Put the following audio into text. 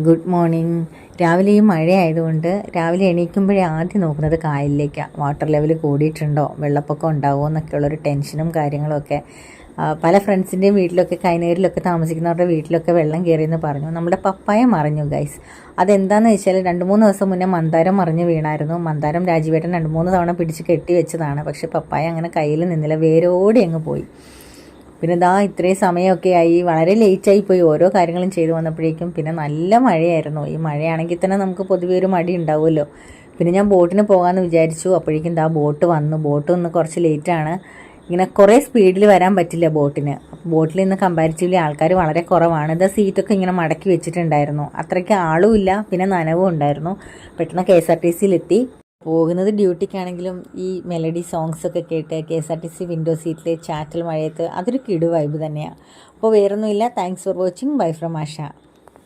Good morning. രാവിലെ ഈ മഴയായതുകൊണ്ട് രാവിലെ എണീക്കുമ്പോഴേ ആദ്യം നോക്കുന്നത് കായലിലേക്കാണ്. വാട്ടർ ലെവൽ കൂടിയിട്ടുണ്ടോ, വെള്ളപ്പൊക്കം ഉണ്ടാവുമോ എന്നൊക്കെയുള്ളൊരു ടെൻഷനും കാര്യങ്ങളൊക്കെ. പല ഫ്രണ്ട്സിൻ്റെയും വീട്ടിലൊക്കെ കൈനേരിലൊക്കെ താമസിക്കുന്നവരുടെ വീട്ടിലൊക്കെ വെള്ളം കയറിയെന്ന് പറഞ്ഞു. നമ്മുടെ പപ്പായ മറിഞ്ഞു ഗൈസ്. അതെന്താണെന്ന് വെച്ചാൽ 2-3 ദിവസം മുന്നേ മന്ദാരം മറിഞ്ഞ് വീണായിരുന്നു. മന്ദാരം രാജീവേട്ടൻ 2-3 തവണ പിടിച്ച് കെട്ടി വെച്ചതാണ്. പക്ഷേ പപ്പായ അങ്ങനെ കയ്യിൽ നിന്നില്ല, വേരോടെ അങ്ങ് പോയി. പിന്നെ ഇത്രയും സമയമൊക്കെ ആയി, വളരെ ലേറ്റായി പോയി ഓരോ കാര്യങ്ങളും ചെയ്തു വന്നപ്പോഴേക്കും. പിന്നെ നല്ല മഴയായിരുന്നു. ഈ മഴയാണെങ്കിൽ തന്നെ നമുക്ക് പൊതുവെ ഒരു മടി ഉണ്ടാവുമല്ലോ. പിന്നെ ഞാൻ ബോട്ടിന് പോകാമെന്ന് വിചാരിച്ചു. അപ്പോഴേക്കും ബോട്ട് വന്നു. ബോട്ട് ഒന്ന് കുറച്ച് ലേറ്റാണ്. ഇങ്ങനെ കുറേ സ്പീഡിൽ വരാൻ പറ്റില്ല ബോട്ടിന്. ബോട്ടിൽ നിന്ന് കമ്പാരിറ്റീവ്ലി ആൾക്കാർ വളരെ കുറവാണ്. സീറ്റൊക്കെ ഇങ്ങനെ മടക്കി വെച്ചിട്ടുണ്ടായിരുന്നു. അത്രയ്ക്ക് ആളും ഇല്ല, പിന്നെ നനവും ഉണ്ടായിരുന്നു. പെട്ടെന്ന് KSRTCയിലെത്തി. പോകുന്നത് ഡ്യൂട്ടിക്കാണെങ്കിലും ഈ മെലഡി സോങ്സൊക്കെ കേട്ട് KSRTC വിൻഡോ സീറ്റിലെ ചാറ്റൽ മഴയത്ത് അതൊരു കിടു വൈബ് തന്നെയാണ്. അപ്പോൾ വേറൊന്നുമില്ല. Thanks for watching. Bye from Asha.